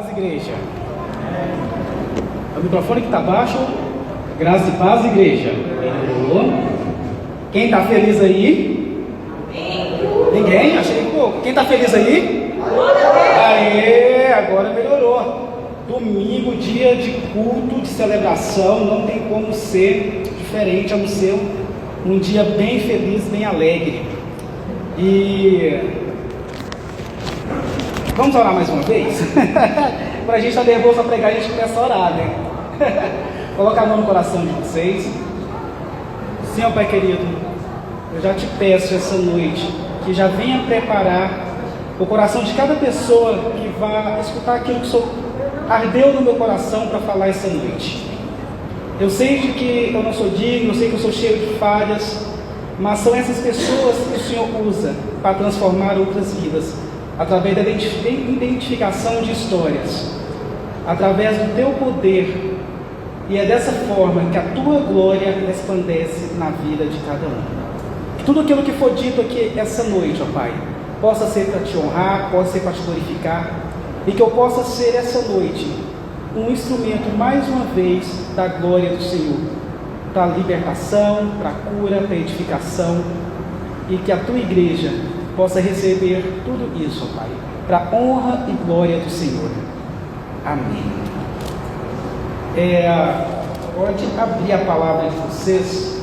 paz, igreja. O microfone que está baixo. Graça e paz, igreja. Quem está feliz aí? Ninguém? Achei pouco. Quem está feliz aí? Aê, agora melhorou. Domingo, dia de culto, de celebração, não tem como ser diferente a não ser um dia bem feliz, bem alegre. E vamos orar mais uma vez? Para a gente estar nervoso a pregar, a gente começa a orar, né? Coloca a mão no coração de vocês. Senhor Pai querido, eu já te peço essa noite que já venha preparar o coração de cada pessoa que vai escutar aquilo que ardeu no meu coração para falar essa noite. Eu sei de que eu não sou digno, eu sei que eu sou cheio de falhas, mas são essas pessoas que o Senhor usa para transformar outras vidas, através da identificação de histórias, através do teu poder, e é dessa forma que a tua glória resplandece na vida de cada um. Que tudo aquilo que for dito aqui essa noite, ó Pai, possa ser para te honrar, possa ser para te glorificar, e que eu possa ser essa noite um instrumento, mais uma vez, da glória do Senhor, para a libertação, para a cura, para a edificação, e que a tua igreja possa receber tudo isso, ó Pai, para a honra e glória do Senhor. Amém. Pode abrir a palavra de vocês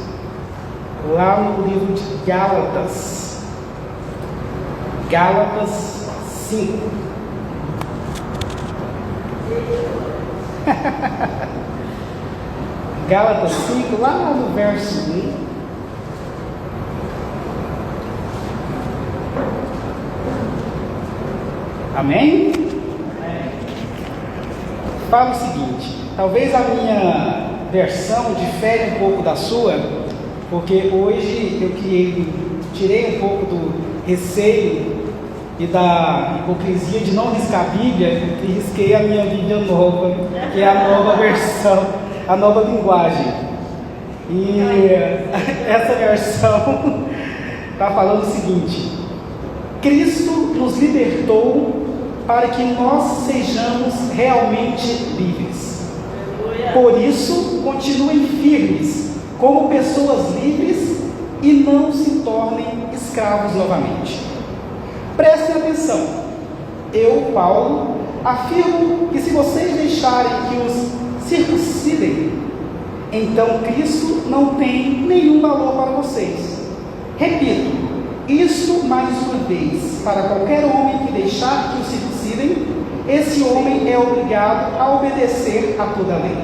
lá no livro de Gálatas. Gálatas 5. Gálatas 5, lá no verso 1. Amém? Fala o seguinte: talvez a minha versão difere um pouco da sua, porque hoje eu tirei um pouco do receio e da hipocrisia de não riscar a Bíblia e risquei a minha Bíblia nova, que é a nova versão, a nova linguagem. E essa versão está falando o seguinte: Cristo nos libertou para que nós sejamos realmente livres. Por isso, continuem firmes como pessoas livres e não se tornem escravos novamente. Prestem atenção. Eu, Paulo, afirmo que se vocês deixarem que os circuncidem, então Cristo não tem nenhum valor para vocês. Repito, isto mais uma vez, para qualquer homem que deixar que o circuncidem, esse homem é obrigado a obedecer a toda a lei.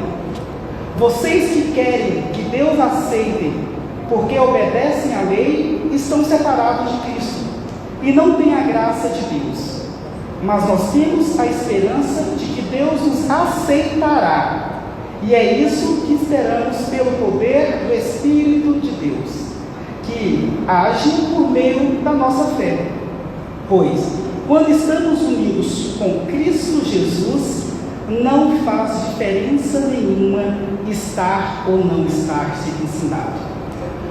Vocês que querem que Deus aceite porque obedecem à lei, estão separados de Cristo e não têm a graça de Deus. Mas nós temos a esperança de que Deus nos aceitará, e é isso que esperamos pelo poder do Espírito de Deus, que age por meio da nossa fé. Pois, quando estamos unidos com Cristo Jesus, não faz diferença nenhuma estar ou não estar circuncidado.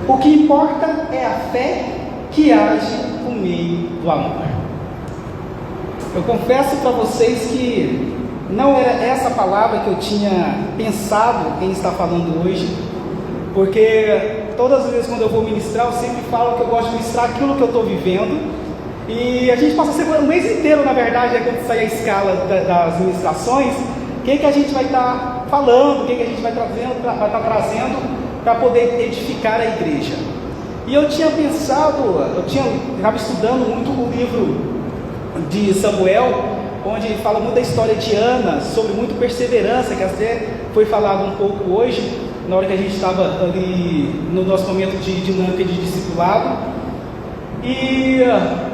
O que importa é a fé que age por meio do amor. Eu confesso para vocês que não era essa palavra que eu tinha pensado em estar falando hoje, porque todas as vezes quando eu vou ministrar, eu sempre falo que eu gosto de ministrar aquilo que eu estou vivendo, e a gente passa a semana, um mês inteiro, na verdade, quando sair a escala das ministrações, o que a gente vai estar falando, o que a gente vai estar trazendo para poder edificar a igreja. E eu tinha pensado, estava estudando muito o livro de Samuel, onde fala muito da história de Ana, sobre muito perseverança, que até foi falado um pouco hoje, na hora que a gente estava ali no nosso momento de dinâmica de discipulado. E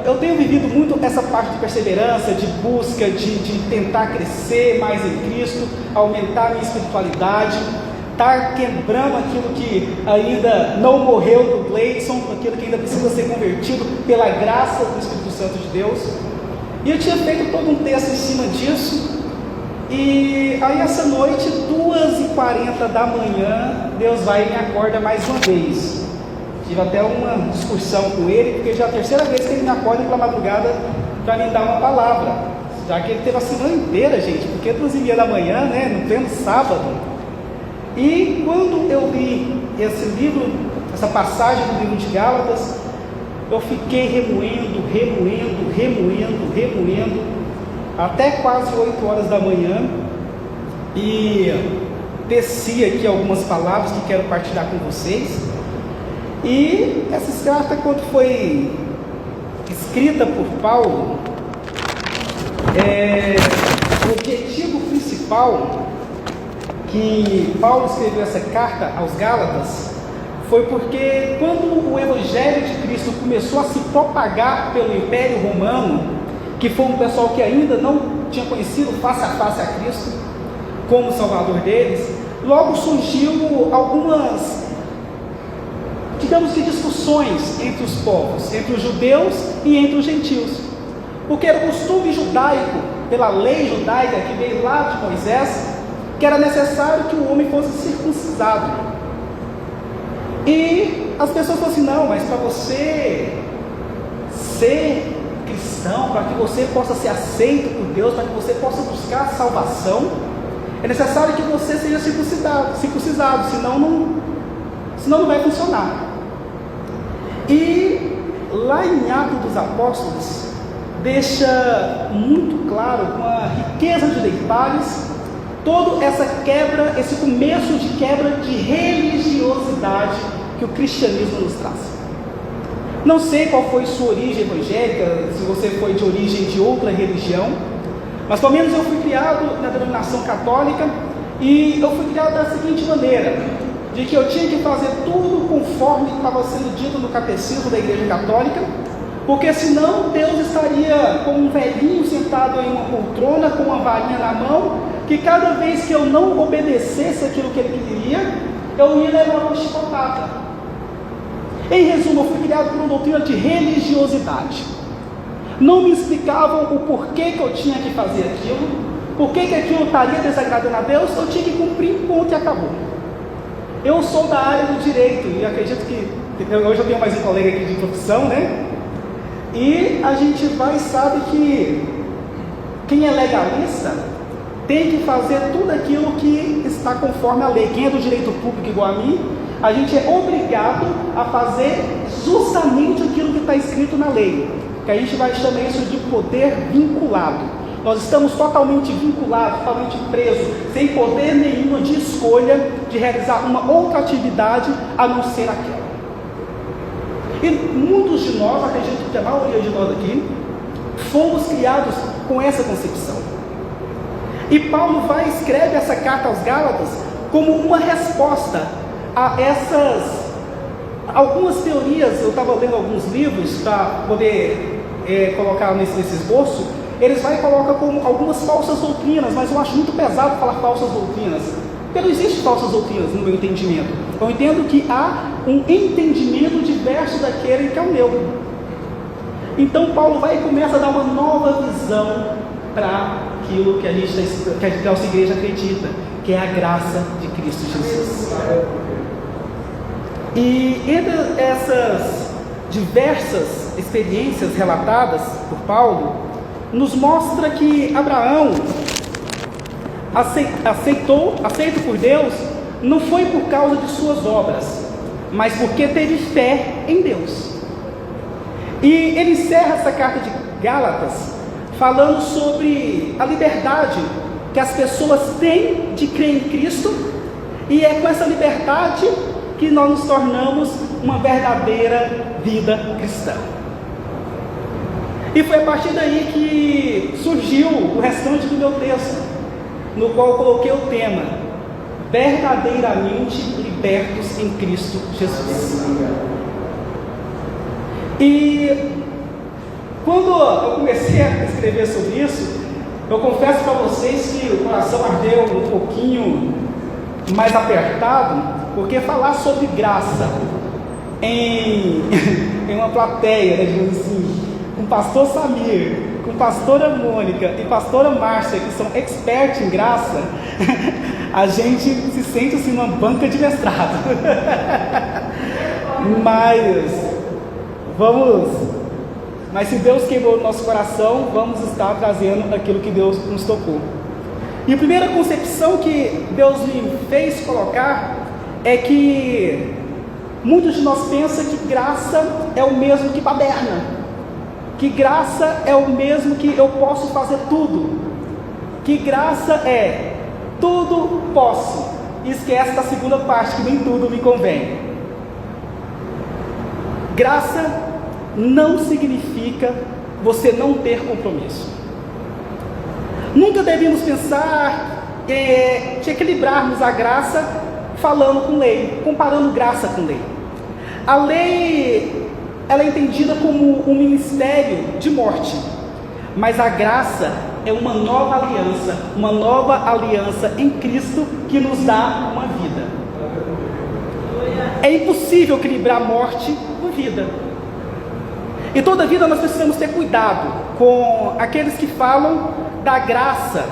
eu tenho vivido muito essa parte de perseverança, de busca, de tentar crescer mais em Cristo, aumentar a minha espiritualidade, estar quebrando aquilo que ainda não morreu do Gleidson, aquilo que ainda precisa ser convertido pela graça do Espírito Santo de Deus. E eu tinha feito todo um texto em cima disso, e aí essa noite, 2h40 da manhã, Deus vai e me acorda mais uma vez. Tive até uma discussão com ele, porque já é a terceira vez que ele me acorda pela madrugada para me dar uma palavra. já que ele teve a semana inteira, gente, porque 2h30 da manhã, né, no pleno sábado. E quando eu li esse livro, essa passagem do livro de Gálatas, eu fiquei remoendo, até quase 8 horas da manhã, e teci aqui algumas palavras que quero partilhar com vocês. E essa carta, quando foi escrita por Paulo, o objetivo principal que Paulo escreveu essa carta aos Gálatas foi porque quando o Evangelho de Cristo começou a se propagar pelo Império Romano, que foi um pessoal que ainda não tinha conhecido face a face a Cristo como Salvador deles, logo surgiu algumas, digamos que, discussões entre os povos, entre os judeus e entre os gentios, porque era o costume judaico, pela lei judaica que veio lá de Moisés, que era necessário que o homem fosse circuncidado. E as pessoas falam assim: não, mas para você ser cristão, para que você possa ser aceito por Deus, para que você possa buscar a salvação, é necessário que você seja circuncidado, senão não vai funcionar. E lá em Atos dos Apóstolos deixa muito claro, com a riqueza de detalhes, toda essa quebra, esse começo de quebra de religiosidade que o cristianismo nos traz. Não sei qual foi sua origem evangélica, se você foi de origem de outra religião, mas pelo menos eu fui criado na denominação católica, e eu fui criado da seguinte maneira: de que eu tinha que fazer tudo conforme estava sendo dito no catecismo da Igreja Católica, porque senão Deus estaria como um velhinho sentado em uma poltrona com uma varinha na mão, que cada vez que eu não obedecesse aquilo que Ele queria, eu ia levar uma chicotada. Em resumo, eu fui criado por uma doutrina de religiosidade. Não me explicavam o porquê que eu tinha que fazer aquilo, porquê que aquilo estaria desagradando a Deus. Eu tinha que cumprir, ponto e acabou. Eu sou da área do direito, e acredito que hoje eu tenho mais um colega aqui de profissão, né? E a gente vai e sabe que quem é legalista tem que fazer tudo aquilo que está conforme a lei. Quem é do direito público igual a mim, a gente é obrigado a fazer justamente aquilo que está escrito na lei, que a gente vai chamar isso de poder vinculado. Nós estamos totalmente vinculados, totalmente presos, sem poder nenhum de escolha de realizar uma outra atividade a não ser aquela. E muitos de nós, acredito que a maioria de nós aqui, fomos criados com essa concepção. E Paulo vai e escreve essa carta aos Gálatas como uma resposta a essas algumas teorias. Eu estava lendo alguns livros para poder colocar nesse esboço. Eles vai e colocam como algumas falsas doutrinas, mas eu acho muito pesado falar falsas doutrinas, porque não existe falsas doutrinas no meu entendimento. Eu entendo que há um entendimento diverso daquele que é o meu. Então Paulo vai e começa a dar uma nova visão para aquilo que a nossa igreja acredita, que é a graça de Cristo Jesus. E entre essas diversas experiências relatadas por Paulo, nos mostra que Abraão aceito por Deus, não foi por causa de suas obras, mas porque teve fé em Deus. E ele encerra essa carta de Gálatas falando sobre a liberdade que as pessoas têm de crer em Cristo, e é com essa liberdade que nós nos tornamos uma verdadeira vida cristã. E foi a partir daí que surgiu o restante do meu texto, no qual eu coloquei o tema: verdadeiramente libertos em Cristo Jesus. E quando eu comecei a escrever sobre isso, eu confesso para vocês que o coração ardeu um pouquinho mais apertado, porque falar sobre graça em uma plateia, né, digamos assim, com o pastor Samir, com pastora Mônica e pastora Márcia, que são experts em graça, a gente se sente assim numa banca de mestrado. Mas Mas se Deus quebrou o nosso coração, vamos estar trazendo aquilo que Deus nos tocou. E a primeira concepção que Deus me fez colocar é que muitos de nós pensam que graça é o mesmo que baderna, que graça é o mesmo que eu posso fazer tudo, que graça é tudo posso, e esquece da segunda parte, que nem tudo me convém. Graça não significa você não ter compromisso. Nunca devemos pensar de equilibrarmos a graça falando com lei, comparando graça com lei. A lei, ela é entendida como um ministério de morte, mas a graça é uma nova aliança em Cristo que nos dá uma vida. É impossível equilibrar morte com vida. E toda vida nós precisamos ter cuidado com aqueles que falam da graça,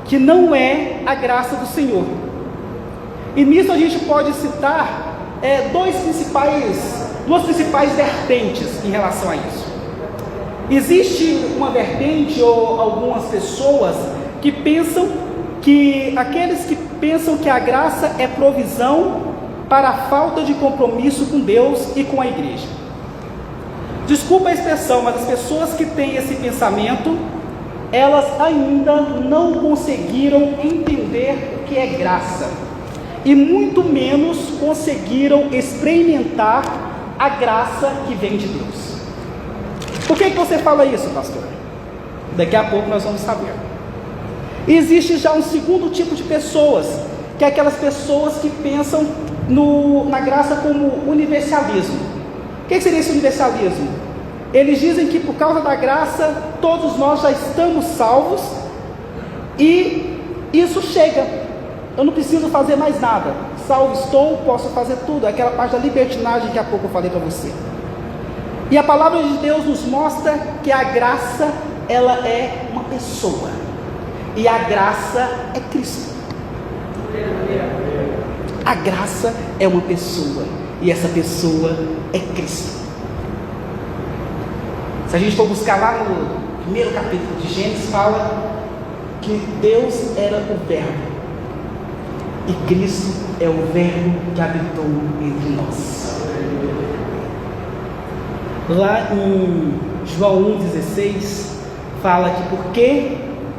que não é a graça do Senhor. E nisso a gente pode citar duas principais vertentes em relação a isso. Existe uma vertente ou algumas pessoas que pensam que aqueles que pensam que a graça é provisão para a falta de compromisso com Deus e com a igreja. Desculpa a expressão, mas as pessoas que têm esse pensamento, elas ainda não conseguiram entender o que é graça, e muito menos conseguiram experimentar a graça que vem de Deus. Por que você fala isso, pastor? Daqui a pouco nós vamos saber. Existe já um segundo tipo de pessoas, que é aquelas pessoas que pensam na graça como universalismo. O que seria esse universalismo? Eles dizem que por causa da graça, todos nós já estamos salvos, e isso chega, eu não preciso fazer mais nada, salvo estou, posso fazer tudo, aquela parte da libertinagem que há pouco eu falei para você. E a palavra de Deus nos mostra que a graça, ela é uma pessoa, e a graça é Cristo. A graça é uma pessoa, e essa pessoa é Cristo. Se a gente for buscar lá no primeiro capítulo de Gênesis, fala que Deus era o Verbo, e Cristo é o Verbo que habitou entre nós. Lá em João 1,16, fala que porque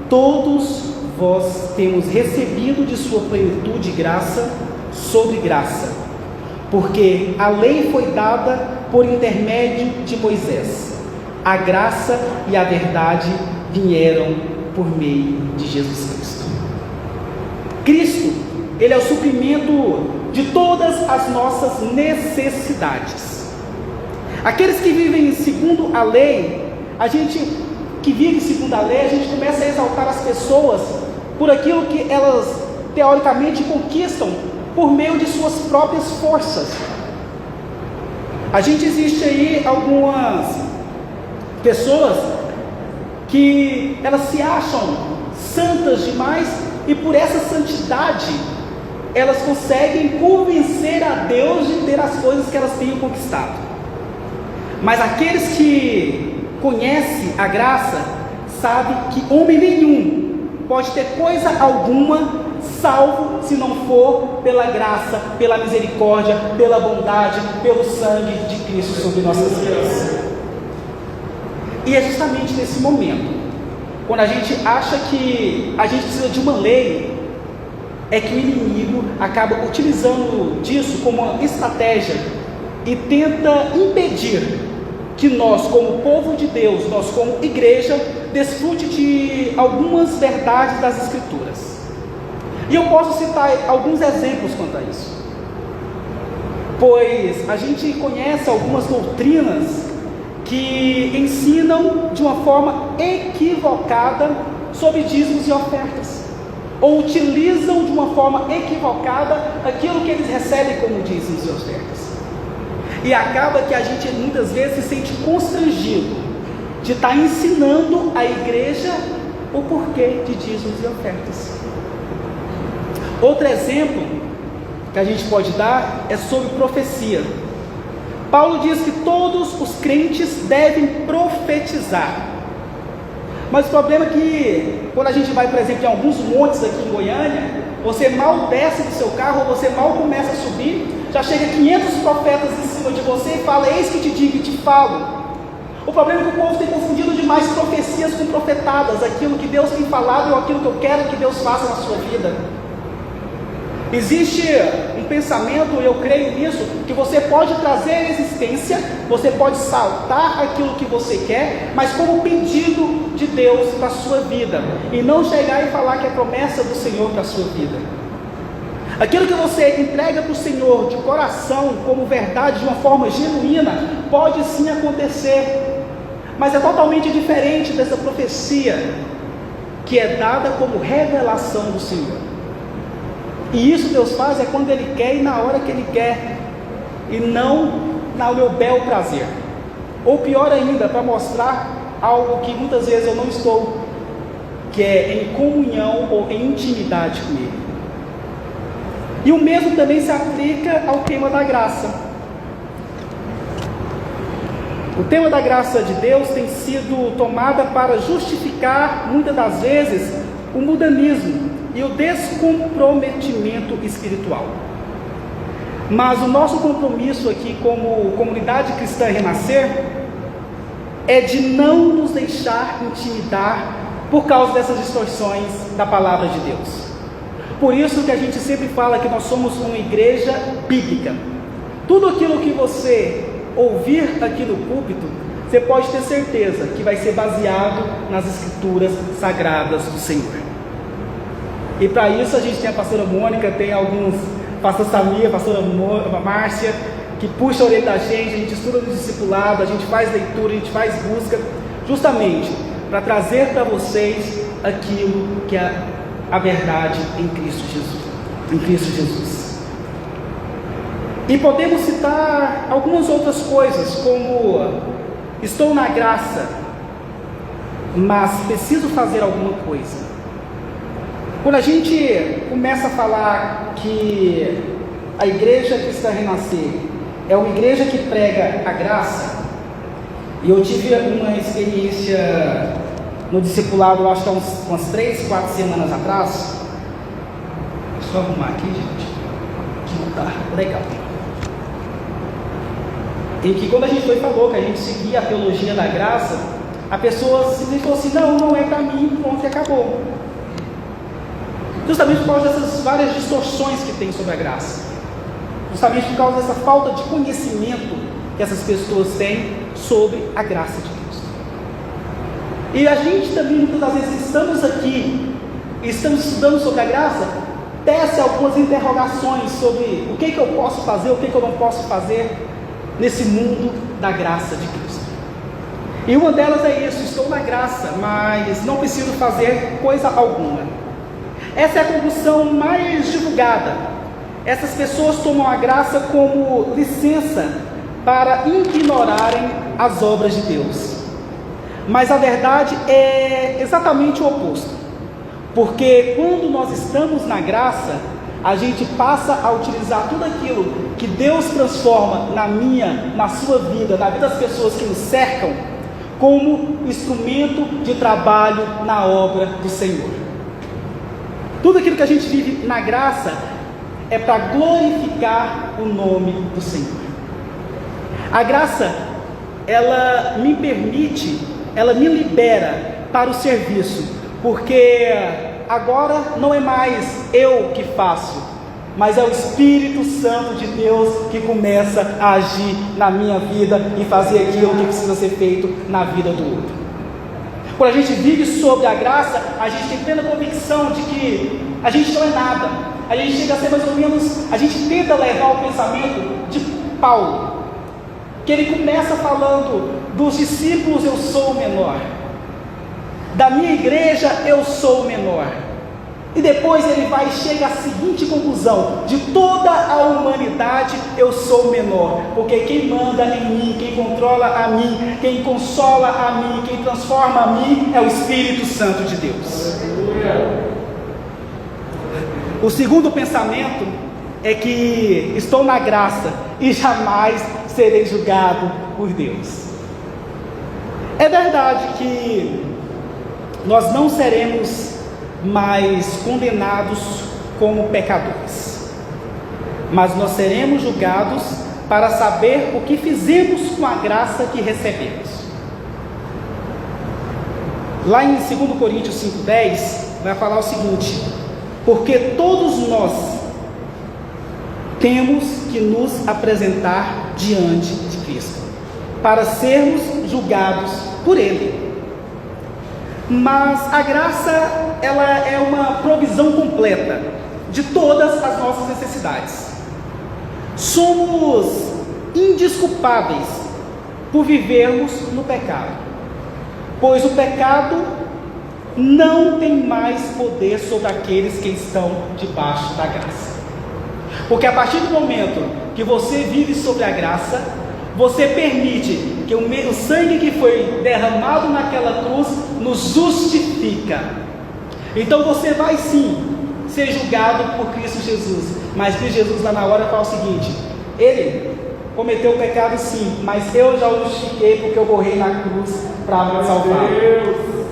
todos vós temos recebido de sua plenitude graça sobre graça, porque a lei foi dada por intermédio de Moisés, a graça e a verdade vieram por meio de Jesus Cristo. Cristo, Ele é o suprimento de todas as nossas necessidades. Aqueles que vivem segundo a lei, a gente começa a exaltar as pessoas por aquilo que elas teoricamente conquistam por meio de suas próprias forças. Existe aí algumas pessoas que elas se acham santas demais, e por essa santidade elas conseguem convencer a Deus de ter as coisas que elas tenham conquistado. Mas aqueles que conhecem a graça sabem que homem nenhum pode ter coisa alguma salvo se não for pela graça, pela misericórdia, pela bondade, pelo sangue de Cristo sobre nossas vidas. E é justamente nesse momento, quando a gente acha que a gente precisa de uma lei, é que o inimigo acaba utilizando disso como uma estratégia e tenta impedir que nós, como povo de Deus, nós como igreja, desfrute de algumas verdades das Escrituras. E eu posso citar alguns exemplos quanto a isso, pois a gente conhece algumas doutrinas que ensinam de uma forma equivocada sobre dízimos e ofertas, ou utilizam de uma forma equivocada aquilo que eles recebem como dízimos e ofertas. E acaba que a gente muitas vezes se sente constrangido de estar ensinando a igreja o porquê de dízimos e ofertas. Outro exemplo que a gente pode dar é sobre profecia. Paulo diz que todos os crentes devem profetizar. Mas o problema é que, quando a gente vai, por exemplo, em alguns montes aqui em Goiânia, você mal desce do seu carro, ou você mal começa a subir, já chega 500 profetas em cima de você e fala: eis que te digo e te falo. O problema é que o povo tem confundido demais profecias com profetadas, aquilo que Deus tem falado ou aquilo que eu quero que Deus faça na sua vida. Existe um pensamento, eu creio nisso, que você pode trazer à existência, você pode saltar aquilo que você quer, mas como pedido de Deus para a sua vida, e não chegar e falar que é promessa do Senhor para a sua vida. Aquilo que você entrega para o Senhor de coração, como verdade, de uma forma genuína, pode sim acontecer, mas é totalmente diferente dessa profecia, que é dada como revelação do Senhor. E isso Deus faz é quando Ele quer e na hora que Ele quer, e não no meu bel prazer, ou pior ainda, para mostrar algo que muitas vezes eu não estou, que é em comunhão ou em intimidade com Ele. E o mesmo também se aplica ao tema da graça. O tema da graça de Deus tem sido tomada para justificar, muitas das vezes, o mundanismo e o descomprometimento espiritual. Mas o nosso compromisso aqui como comunidade cristã Renascer é de não nos deixar intimidar por causa dessas distorções da palavra de Deus. Por isso que a gente sempre fala que nós somos uma igreja bíblica. Tudo aquilo que você ouvir aqui no púlpito, você pode ter certeza que vai ser baseado nas escrituras sagradas do Senhor. E para isso a gente tem a pastora Mônica, tem alguns, pastor Samir, pastora Márcia, que puxa a orelha da gente, a gente estuda no discipulado, a gente faz leitura, a gente faz busca, justamente para trazer para vocês aquilo que é a verdade em Cristo Jesus. E podemos citar algumas outras coisas, como: estou na graça, mas preciso fazer alguma coisa. Quando a gente começa a falar que a igreja cristã Renascer é uma igreja que prega a graça, e eu tive uma experiência no discipulado, eu acho que há umas 3, 4 semanas atrás. Deixa eu arrumar aqui, gente, que não tá legal. Em que quando a gente falou que a gente seguia a teologia da graça, a pessoa simplesmente falou assim: não é para mim, pronto, e acabou. Justamente por causa dessas várias distorções que tem sobre a graça, justamente por causa dessa falta de conhecimento que essas pessoas têm sobre a graça de Deus. E a gente também, muitas das vezes, estamos aqui, estamos estudando sobre a graça, tece algumas interrogações sobre o que eu posso fazer, o que eu não posso fazer nesse mundo da graça de Cristo. E uma delas é isso: estou na graça, mas não preciso fazer coisa alguma. Essa é a conclusão mais divulgada. Essas pessoas tomam a graça como licença para ignorarem as obras de Deus. Mas a verdade é exatamente o oposto. Porque quando nós estamos na graça, a gente passa a utilizar tudo aquilo que Deus transforma na minha, na sua vida, na vida das pessoas que nos cercam, como instrumento de trabalho na obra do Senhor. Tudo aquilo que a gente vive na graça é para glorificar o nome do Senhor. A graça, ela me permite, ela me libera para o serviço, porque agora não é mais eu que faço, mas é o Espírito Santo de Deus que começa a agir na minha vida e fazer aquilo que precisa ser feito na vida do outro. Quando a gente vive sobre a graça, a gente tem plena convicção de que a gente não é nada. A gente chega a ser mais ou menos, a gente tenta levar o pensamento de Paulo, que ele começa falando: dos discípulos eu sou o menor, da minha igreja eu sou o menor. E depois ele vai e chega à seguinte conclusão: de toda a humanidade eu sou o menor, porque quem manda em mim, quem controla a mim, quem consola a mim, quem transforma a mim é o Espírito Santo de Deus. O segundo pensamento é que estou na graça e jamais serei julgado por Deus. É verdade que nós não seremos mais condenados como pecadores, mas nós seremos julgados para saber o que fizemos com a graça que recebemos. Lá em 2 Coríntios 5,10 vai falar o seguinte: porque todos nós temos que nos apresentar diante de Cristo, para sermos julgados por Ele. Mas a graça, ela é uma provisão completa de todas as nossas necessidades. Somos indesculpáveis por vivermos no pecado, pois o pecado não tem mais poder sobre aqueles que estão debaixo da graça. Porque a partir do momento que você vive sobre a graça, você permite que o sangue que foi derramado naquela cruz nos justifica. Então você vai sim ser julgado por Cristo Jesus, mas Cristo Jesus lá na hora fala o seguinte: ele cometeu o pecado sim, mas eu já o justifiquei porque eu morri na cruz para me salvar.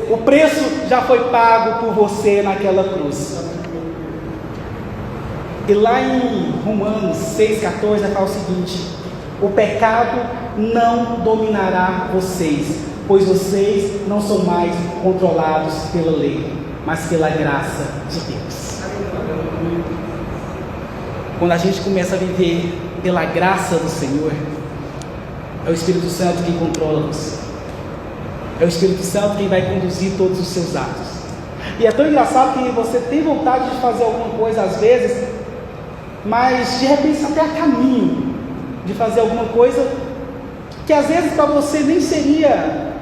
O preço já foi pago por você naquela cruz. E lá em Romanos 6,14 fala o seguinte: o pecado não dominará vocês, pois vocês não são mais controlados pela lei, mas pela graça de Deus. Quando a gente começa a viver pela graça do Senhor, é o Espírito Santo quem controla você, é o Espírito Santo quem vai conduzir todos os seus atos. E é tão engraçado que você tem vontade de fazer alguma coisa às vezes, mas de repente até a caminho de fazer alguma coisa que às vezes para você nem seria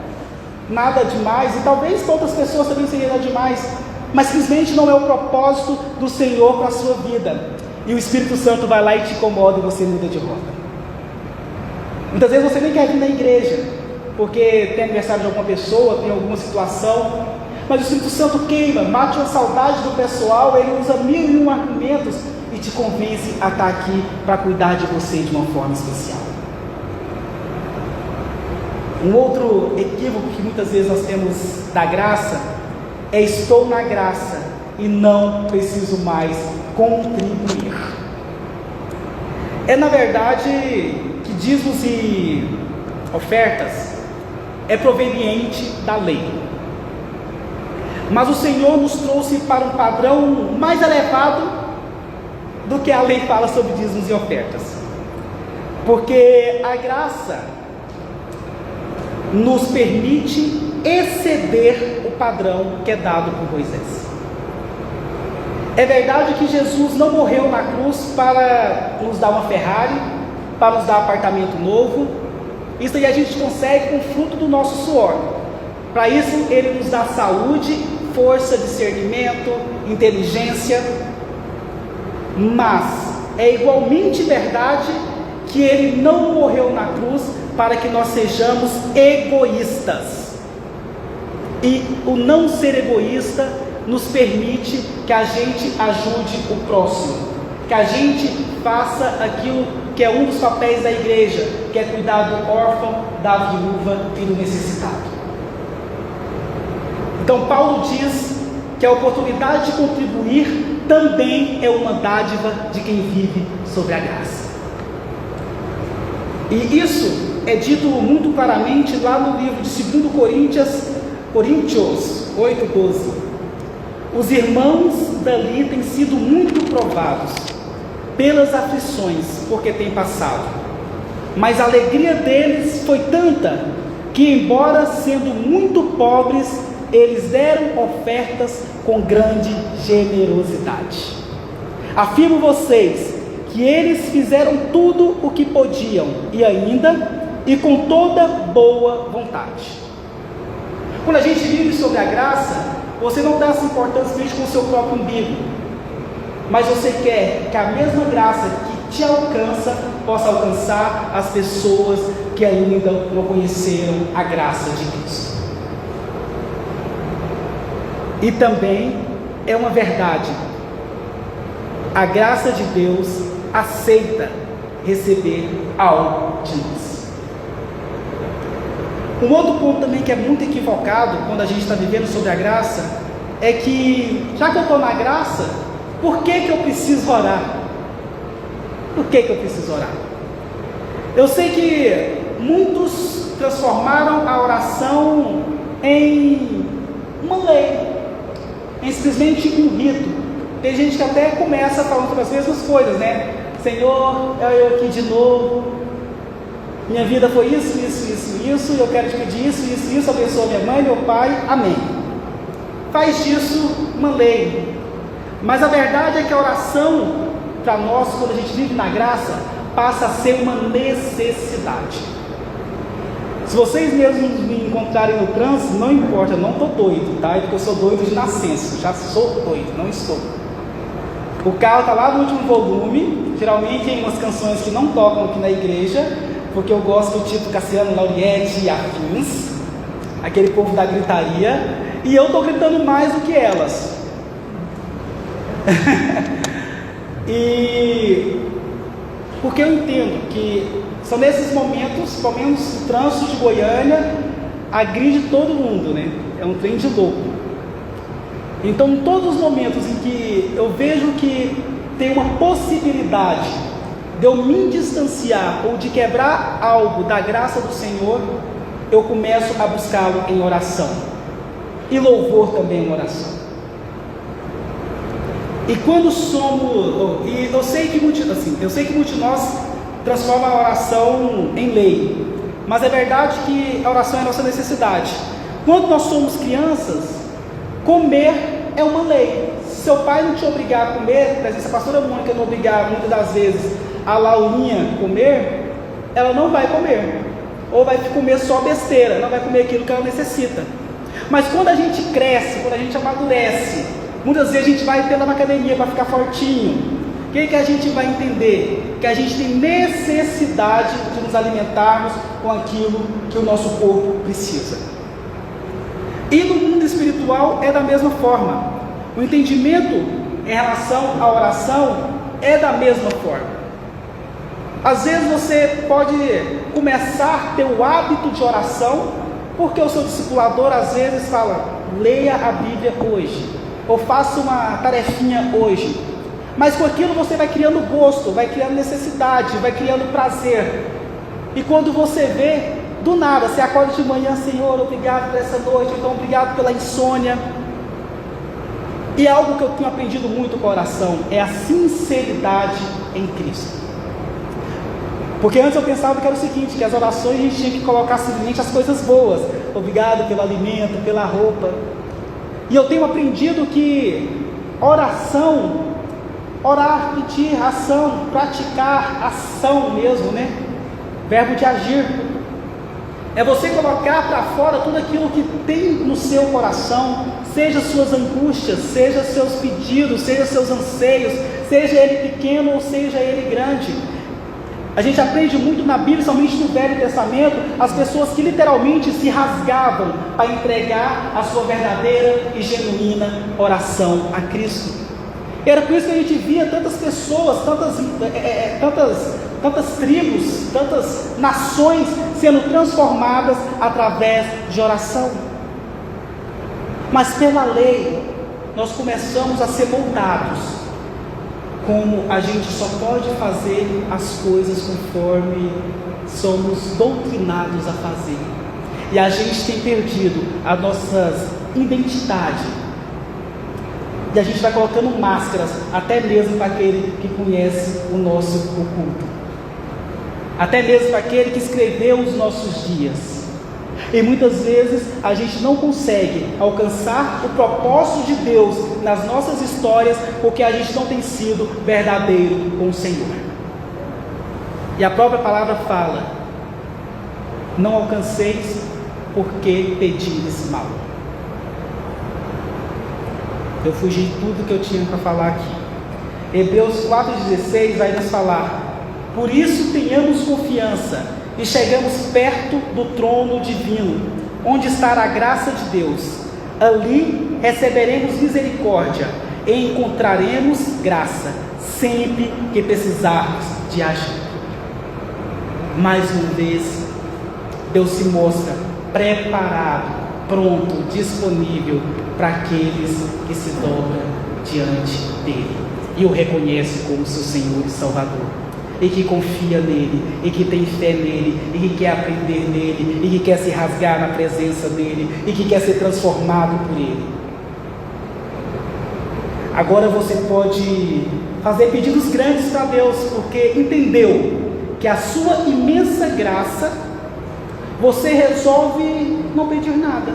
nada demais, e talvez para outras pessoas também seria nada demais, mas simplesmente não é o propósito do Senhor para a sua vida, e o Espírito Santo vai lá e te incomoda e você muda de rota. Muitas vezes você nem quer vir na igreja porque tem aniversário de alguma pessoa, tem alguma situação, mas o Espírito Santo queima, mate a saudade do pessoal, ele usa 1001 argumentos e te convence a estar aqui para cuidar de você de uma forma especial. Um outro equívoco que muitas vezes nós temos da graça é: estou na graça e não preciso mais contribuir. É na verdade que dízimos e ofertas é proveniente da lei, mas o Senhor nos trouxe para um padrão mais elevado do que a lei fala sobre dízimos e ofertas, porque a graça nos permite exceder o padrão que é dado por Moisés. É verdade que Jesus não morreu na cruz para nos dar uma Ferrari, para nos dar um apartamento novo. Isso aí a gente consegue com o fruto do nosso suor. Para isso ele nos dá saúde, força, discernimento, inteligência. Mas é igualmente verdade que ele não morreu na cruz para que nós sejamos egoístas. E o não ser egoísta nos permite que a gente ajude o próximo, que a gente faça aquilo que é um dos papéis da igreja, que é cuidar do órfão, da viúva e do necessitado. Então Paulo diz que a oportunidade de contribuir também é uma dádiva de quem vive sobre a graça. E isso é dito muito claramente lá no livro de 2 Coríntios 8,12. Os irmãos dali têm sido muito provados pelas aflições, porque têm passado, mas a alegria deles foi tanta, que embora sendo muito pobres, eles deram ofertas com grande generosidade. Afirmo vocês que eles fizeram tudo o que podiam, e com toda boa vontade. Quando a gente vive sobre a graça, você não dá essa importância com o seu próprio umbigo, mas você quer que a mesma graça que te alcança, possa alcançar as pessoas que ainda não conheceram a graça de Deus. E também é uma verdade: a graça de Deus aceita receber algo de nós. Um outro ponto também que é muito equivocado quando a gente está vivendo sobre a graça é que, já que eu estou na graça, por que eu preciso orar? Por que eu preciso orar? Eu sei que muitos transformaram a oração em uma lei, em simplesmente um rito. Tem gente que até começa falando sobre as mesmas coisas, né? Senhor, eu aqui de novo, minha vida foi isso, e eu quero te pedir isso, abençoa minha mãe, meu pai, amém. Faz disso uma lei. Mas a verdade é que a oração, para nós, quando a gente vive na graça, passa a ser uma necessidade. Se vocês mesmos me encontrarem no trânsito, não importa, eu não estou doido, tá? É porque eu sou doido de nascença, já sou doido, não estou. O carro está lá no último volume, geralmente em umas canções que não tocam aqui na igreja, porque eu gosto do tipo Cassiano, Lauriette e afins, aquele povo da gritaria, e eu estou gritando mais do que elas. E porque eu entendo que são nesses momentos, pelo menos o trânsito de Goiânia agride todo mundo, né? É um trem de louco. Então, em todos os momentos em que eu vejo que tem uma possibilidade de eu me distanciar ou de quebrar algo da graça do Senhor, eu começo a buscá-lo em oração, e louvor também em oração. E quando somos, e eu sei que muitos de nós transformam a oração em lei, mas é verdade que a oração é a nossa necessidade. Quando nós somos crianças, comer é uma lei. Se seu pai não te obrigar a comer, por exemplo, se a pastora Mônica não obrigar muitas das vezes a Laurinha a comer, ela não vai comer, ou vai comer só besteira, não vai comer aquilo que ela necessita. Mas quando a gente cresce, quando a gente amadurece, muitas vezes a gente vai tendo uma academia para ficar fortinho. O que a gente vai entender? Que a gente tem necessidade de nos alimentarmos com aquilo que o nosso corpo precisa. E no mundo espiritual é da mesma forma. O entendimento em relação à oração é da mesma forma. Às vezes você pode começar a ter o hábito de oração, porque o seu discipulador às vezes fala, leia a Bíblia hoje, ou faça uma tarefinha hoje. Mas com aquilo você vai criando gosto, vai criando necessidade, vai criando prazer. E quando você vê, do nada, você acorda de manhã, Senhor, obrigado por essa noite, então obrigado pela insônia. E algo que eu tenho aprendido muito com a oração é a sinceridade em Cristo. Porque antes eu pensava que era o seguinte, que as orações a gente tinha que colocar simplesmente as coisas boas. Obrigado pelo alimento, pela roupa. E eu tenho aprendido que oração, orar, pedir, ação, praticar, ação mesmo, né? Verbo de agir. É você colocar para fora tudo aquilo que tem no seu coração, seja suas angústias, seja seus pedidos, seja seus anseios, seja ele pequeno ou seja ele grande. A gente aprende muito na Bíblia, somente no Velho Testamento, as pessoas que literalmente se rasgavam para entregar a sua verdadeira e genuína oração a Cristo. Era por isso que a gente via tantas pessoas, tantas tribos, tantas nações sendo transformadas através de oração. Mas pela lei, nós começamos a ser moldados, como a gente só pode fazer as coisas conforme somos doutrinados a fazer. E a gente tem perdido a nossa identidade. E a gente vai colocando máscaras, até mesmo para aquele que conhece o nosso oculto. Até mesmo para aquele que escreveu os nossos dias. E muitas vezes a gente não consegue alcançar o propósito de Deus nas nossas histórias, porque a gente não tem sido verdadeiro com o Senhor. E a própria palavra fala, não alcanceis porque pedires mal. Eu fugi de tudo que eu tinha para falar aqui. Hebreus 4,16 vai nos falar, por isso tenhamos confiança e chegamos perto do trono divino, onde está a graça de Deus. Ali receberemos misericórdia e encontraremos graça, sempre que precisarmos de ajuda. mais uma vez, Deus se mostra preparado, pronto, disponível para aqueles que se dobram diante dele e o reconhece como seu Senhor e Salvador, e que confia nele, e que tem fé nele, e que quer aprender nele, e que quer se rasgar na presença dele, e que quer ser transformado por ele. Agora você pode fazer pedidos grandes para Deus, porque entendeu que a sua imensa graça, você resolve não pedir nada.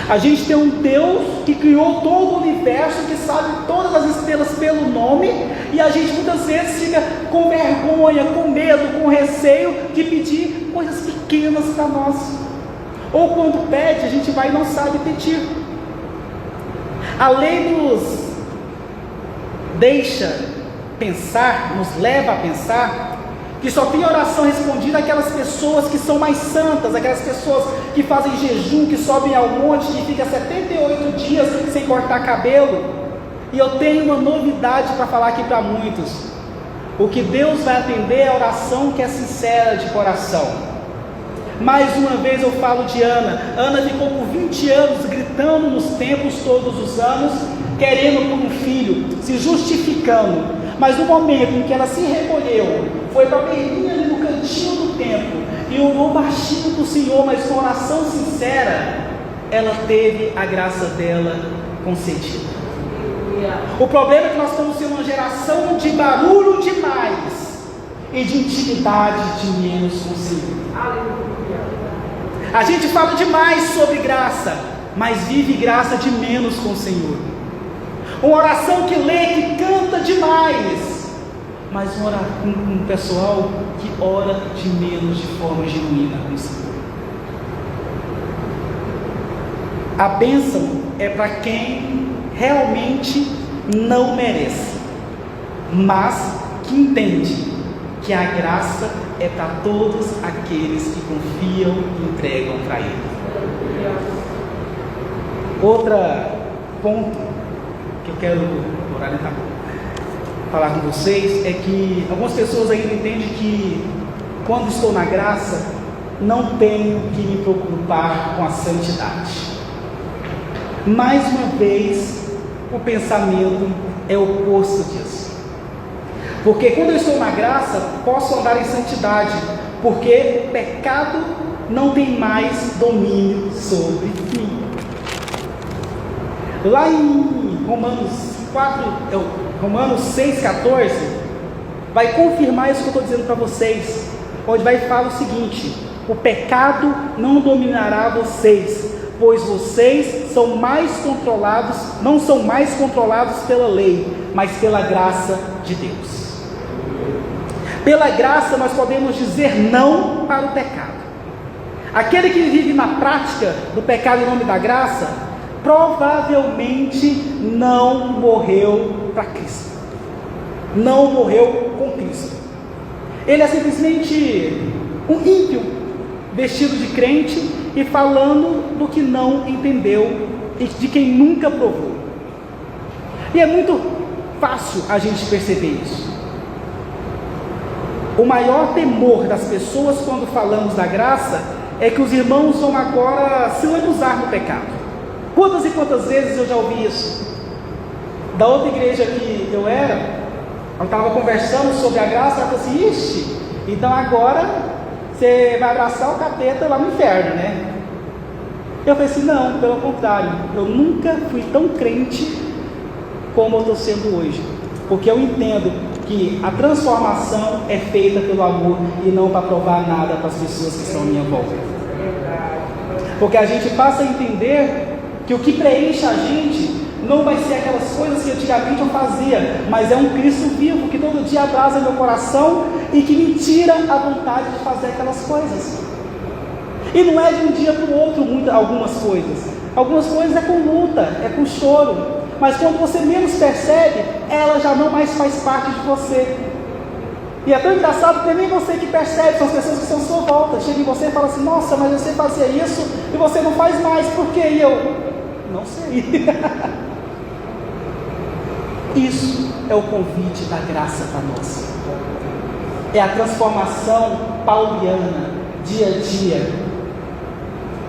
A gente tem um Deus que criou todo o universo, que sabe todas as estrelas pelo nome, e a gente muitas vezes fica com vergonha, com medo, com receio de pedir coisas pequenas para nós. Ou quando pede, a gente vai e não sabe pedir. A lei nos deixa pensar, nos leva a pensar que só tem oração respondida aquelas pessoas que são mais santas, aquelas pessoas que fazem jejum, que sobem ao monte, que ficam 78 dias sem cortar cabelo. E eu tenho uma novidade para falar aqui para muitos: o que Deus vai atender é a oração que é sincera de coração. Mais uma vez eu falo de Ana. Ana ficou por 20 anos gritando nos templos todos os anos, querendo por um filho, se justificando. Mas no momento em que ela se recolheu, foi para a beirinha ali no cantinho do templo e orou baixinho para o Senhor, mas com oração sincera, ela teve a graça dela concedida. O problema é que nós estamos sendo uma geração de barulho demais e de intimidade de menos com o Senhor. A gente fala demais sobre graça, mas vive graça de menos com o Senhor. Uma oração que lê, que canta demais, mas um pessoal que ora de menos, de forma genuína com o Senhor. A bênção é para quem realmente não merece, mas que entende que a graça é para todos aqueles que confiam e entregam para Ele. Outro ponto que eu quero falar com vocês é que algumas pessoas ainda entendem que quando estou na graça não tenho que me preocupar com a santidade. Mais uma vez, o pensamento é o oposto disso. Porque quando eu estou na graça, posso andar em santidade, porque o pecado não tem mais domínio sobre mim. Lá em Romanos 6,14, vai confirmar isso que eu estou dizendo para vocês, onde vai falar o seguinte: o pecado não dominará vocês, pois vocês não são mais controlados pela lei, mas pela graça de Deus. Pela graça nós podemos dizer não para o pecado. Aquele que vive na prática do pecado em nome da graça, provavelmente não morreu para Cristo, não morreu com Cristo. Ele é simplesmente um ímpio, vestido de crente e falando do que não entendeu e de quem nunca provou. E é muito fácil a gente perceber isso. O maior temor das pessoas quando falamos da graça é que os irmãos vão agora se lambuzar no pecado. Quantas e quantas vezes eu já ouvi isso? Da outra igreja que eu estava conversando sobre a graça, ela falou assim: ixi, então agora você vai abraçar o capeta lá no inferno, né? Eu falei assim: não, pelo contrário, eu nunca fui tão crente como eu estou sendo hoje, porque eu entendo que a transformação é feita pelo amor e não para provar nada para as pessoas que estão à minha volta. Porque a gente passa a entender que o que preenche a gente não vai ser aquelas coisas que antigamente eu fazia, mas é um Cristo vivo que todo dia abraça meu coração e que me tira a vontade de fazer aquelas coisas. E não é de um dia para o outro algumas coisas. Algumas coisas é com luta, é com choro. Mas quando você menos percebe, ela já não mais faz parte de você. E é tão engraçado porque nem você que percebe, são as pessoas que estão à sua volta. Chega em você e fala assim: nossa, mas você fazia isso e você não faz mais, por quê? E eu, não sei. Isso é o convite da graça para nós. é a transformação pauliana, dia a dia,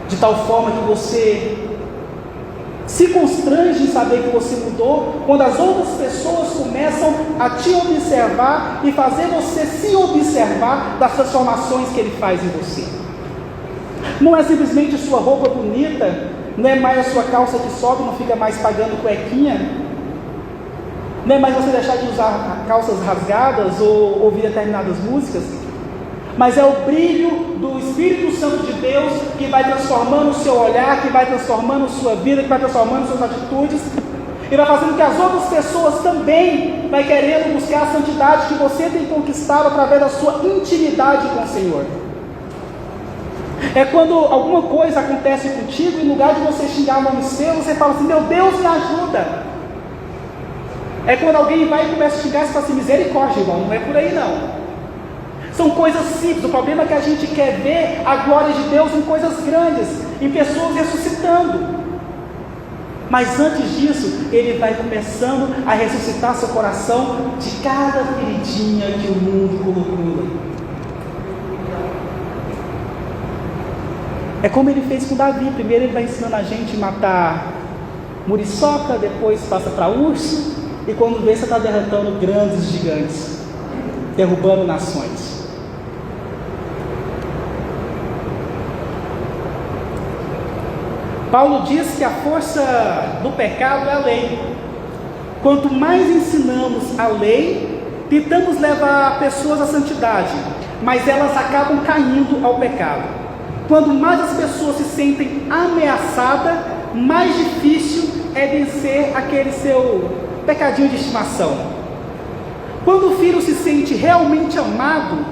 de tal forma que você se constrange em saber que você mudou, quando as outras pessoas começam a te observar e fazer você se observar das transformações que Ele faz em você. Não é simplesmente sua roupa bonita, não é mais a sua calça que sobe, não fica mais pagando cuequinha, não é mais você deixar de usar calças rasgadas ou ouvir determinadas músicas, mas é o brilho do Espírito Santo de Deus que vai transformando o seu olhar, que vai transformando a sua vida, que vai transformando suas atitudes, e vai fazendo que as outras pessoas também vai querendo buscar a santidade que você tem conquistado através da sua intimidade com o Senhor. É quando alguma coisa acontece contigo, em lugar de você xingar nomes seus, você fala assim: meu Deus, me ajuda. É quando alguém vai e começa a xingar, você fala assim: misericórdia, irmão, não é por aí não. São coisas simples. O problema é que a gente quer ver a glória de Deus em coisas grandes, em pessoas ressuscitando. Mas antes disso, Ele vai começando a ressuscitar seu coração de cada feridinha que o mundo colocou. É como Ele fez com Davi. Primeiro Ele vai ensinando a gente a matar muriçoca, depois passa para urso, e quando vê, você está derrotando grandes gigantes, derrubando nações. Paulo diz que a força do pecado é a lei. Quanto mais ensinamos a lei, tentamos levar pessoas à santidade, mas elas acabam caindo ao pecado. Quando mais as pessoas se sentem ameaçadas, mais difícil é vencer aquele seu pecadinho de estimação. Quando o filho se sente realmente amado,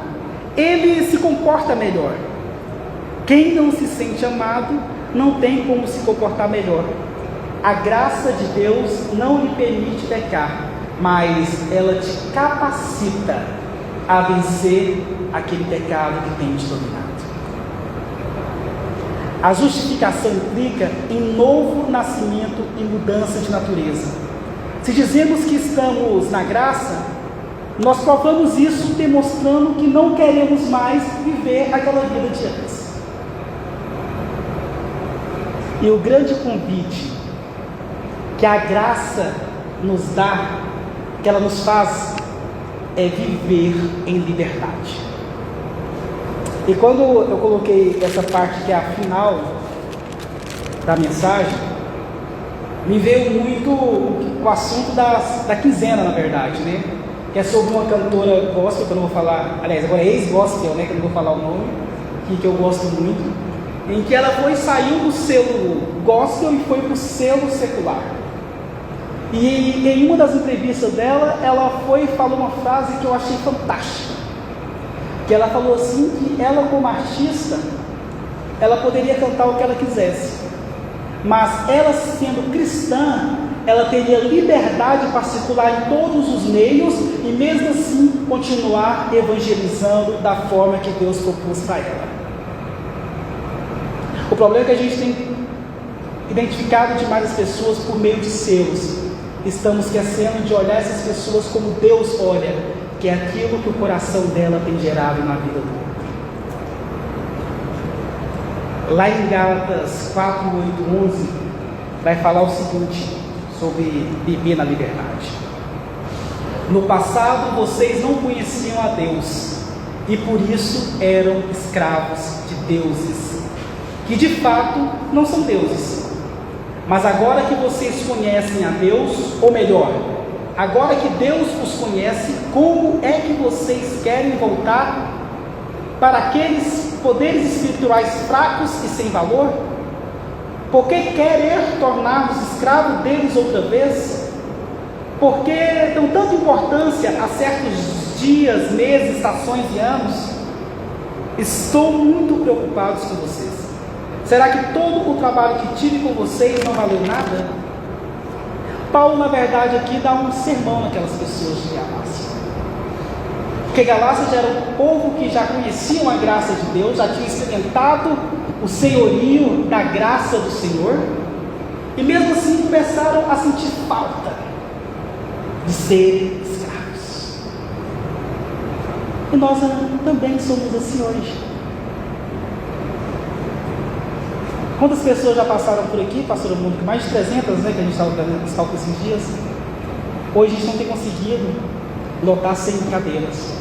ele se comporta melhor. Quem não se sente amado, não tem como se comportar melhor. A graça de Deus não lhe permite pecar, mas ela te capacita a vencer aquele pecado que tem te dominado. A justificação implica em novo nascimento e mudança de natureza. Se dizemos que estamos na graça, nós provamos isso demonstrando que não queremos mais viver aquela vida de antes. E o grande convite que a graça nos dá, que ela nos faz, é viver em liberdade. E quando eu coloquei essa parte que é a final da mensagem, me veio muito o assunto da quinzena, na verdade, né? Que é sobre uma cantora gospel, que eu não vou falar, aliás, agora é ex-gospel, né? Que eu não vou falar o nome, que eu gosto muito, em que ela saiu do selo gospel e foi para o selo secular. E em uma das entrevistas dela, ela falou uma frase que eu achei fantástica, que ela falou assim, que ela como artista, ela poderia cantar o que ela quisesse, mas ela sendo cristã, ela teria liberdade para circular em todos os meios e mesmo assim continuar evangelizando da forma que Deus propôs para ela. O problema é que a gente tem identificado demais as pessoas por meio de selos. Estamos esquecendo de olhar essas pessoas como Deus olha, que é aquilo que o coração dela tem gerado na vida do outro. Lá em Gálatas 4, 8, 11, vai falar o seguinte sobre viver na liberdade. No passado vocês não conheciam a Deus e por isso eram escravos de deuses, que de fato não são deuses. Mas agora que vocês conhecem a Deus, ou melhor, agora que Deus os conhece, como é que vocês querem voltar para aqueles poderes espirituais fracos e sem valor? Por que querer tornar-vos escravos deles outra vez? Por que dão tanta importância a certos dias, meses, estações e anos? Estou muito preocupado com vocês. Será que todo o trabalho que tive com vocês não valeu nada? Paulo, na verdade, aqui dá um sermão naquelas pessoas de Galácia. Porque Galácia já era um povo que já conheciam a graça de Deus, já tinham experimentado o senhorio da graça do Senhor, e mesmo assim começaram a sentir falta de serem escravos. E nós também somos assim hoje. Quantas pessoas já passaram por aqui, pastor Mônica? Mais de 300, né, que a gente estava com esses dias. Hoje a gente não tem conseguido lotar 100 cadeiras.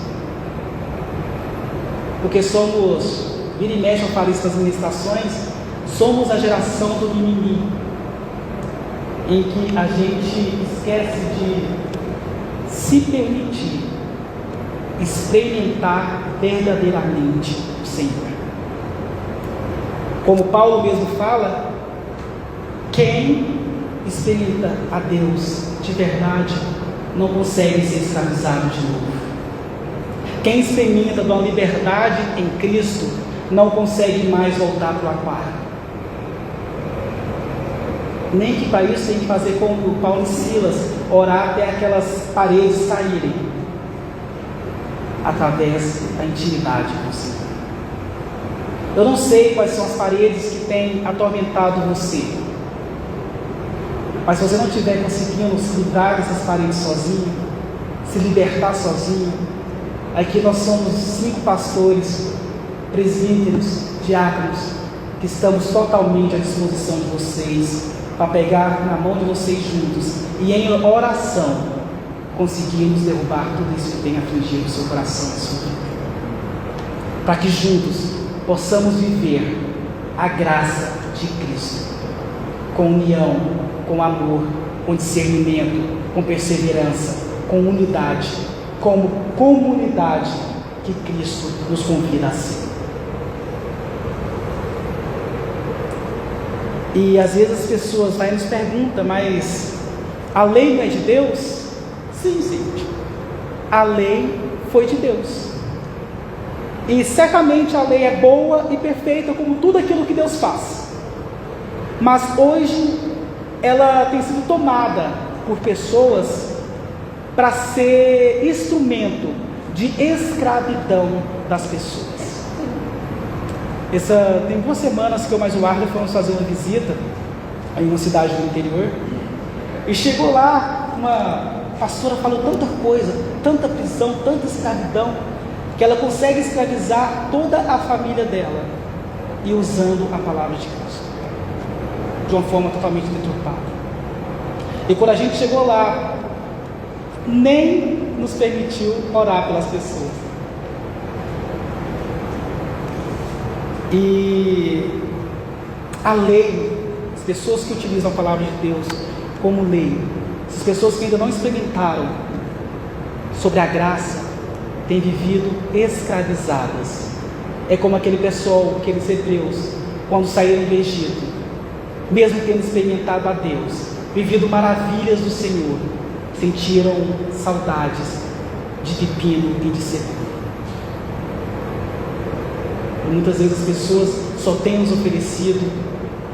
Porque somos, vira e mexe, eu falo isso nas ministrações, somos a geração do mimimi, em que a gente esquece de se permitir experimentar verdadeiramente o Senhor. Como Paulo mesmo fala, quem experimenta a Deus de verdade não consegue ser escravizado de novo. Quem experimenta uma liberdade em Cristo não consegue mais voltar para o aquário. Nem que para isso tem que fazer como Paulo e Silas, orar até aquelas paredes caírem, através da intimidade com o Senhor. Eu não sei quais são as paredes que têm atormentado você, mas se você não estiver conseguindo se livrar dessas paredes sozinho, se libertar sozinho, aqui nós somos 5 pastores, presbíteros, diáconos, que estamos totalmente à disposição de vocês, para pegar na mão de vocês juntos e em oração conseguirmos derrubar tudo isso que tem afligido o seu coração e sua vida, para que juntos possamos viver a graça de Cristo, com união, com amor, com discernimento, com perseverança, com unidade, como comunidade que Cristo nos convida a ser. E às vezes as pessoas vão e nos perguntam, mas a lei não é de Deus? Sim, gente, a lei foi de Deus. E certamente a lei é boa e perfeita como tudo aquilo que Deus faz. Mas hoje ela tem sido tomada por pessoas para ser instrumento de escravidão das pessoas. Tem 2 semanas que eu mais o Arthur fomos fazer uma visita em uma cidade do interior. E chegou lá, uma pastora falou tanta coisa, tanta prisão, tanta escravidão, que ela consegue escravizar toda a família dela, e usando a palavra de Cristo, de uma forma totalmente deturpada. E quando a gente chegou lá, nem nos permitiu orar pelas pessoas. E a lei, as pessoas que utilizam a palavra de Deus como lei, as pessoas que ainda não experimentaram sobre a graça, têm vivido escravizadas. É como aquele pessoal, aqueles hebreus, quando saíram do Egito, mesmo tendo experimentado a Deus, vivido maravilhas do Senhor, sentiram saudades de pepino e de cebola. E muitas vezes as pessoas só têm nos oferecido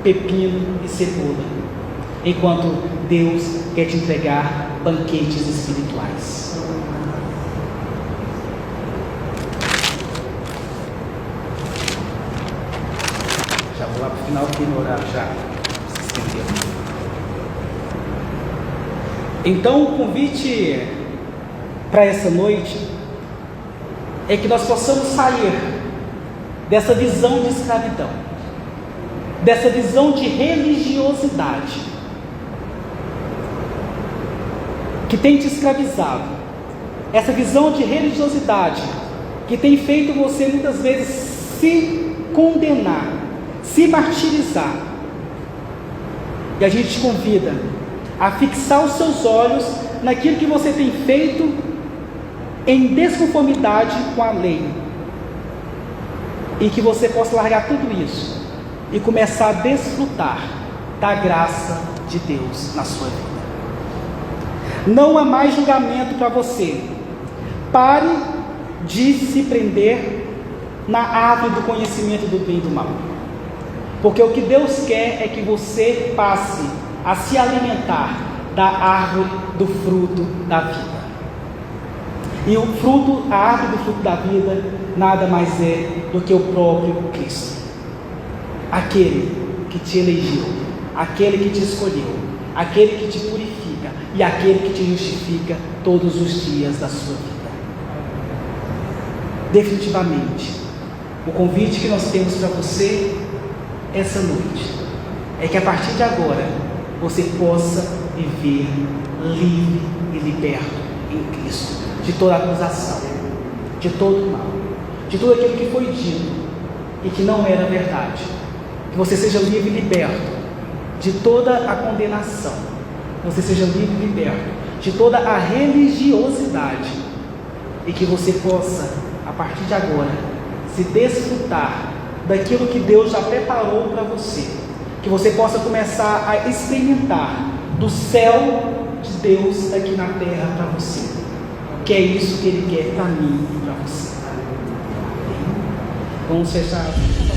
pepino e cebola, enquanto Deus quer te entregar banquetes espirituais. Já vou lá para o final, porque no horário já se estendeu. Então o convite para essa noite é que nós possamos sair dessa visão de escravidão, dessa visão de religiosidade que tem te escravizado, essa visão de religiosidade que tem feito você muitas vezes se condenar, se martirizar. E a gente te convida a fixar os seus olhos naquilo que você tem feito em desconformidade com a lei, e que você possa largar tudo isso e começar a desfrutar da graça de Deus na sua vida. Não há mais julgamento para você. Pare de se prender na árvore do conhecimento do bem e do mal, porque o que Deus quer é que você passe a se alimentar da árvore do fruto da vida. E o fruto, a árvore do fruto da vida, nada mais é do que o próprio Cristo, aquele que te elegeu, aquele que te escolheu, aquele que te purifica e aquele que te justifica todos os dias da sua vida. definitivamente. O convite que nós temos para você essa noite é que a partir de agora você possa viver livre e liberto em Cristo de toda acusação, de todo mal, de tudo aquilo que foi dito e que não era verdade. Que você seja livre e liberto de toda a condenação, que você seja livre e liberto de toda a religiosidade e que você possa, a partir de agora, se desfrutar daquilo que Deus já preparou para você, que você possa começar a experimentar do céu de Deus aqui na terra para você, que é isso que Ele quer para mim e para você. Vamos fechar.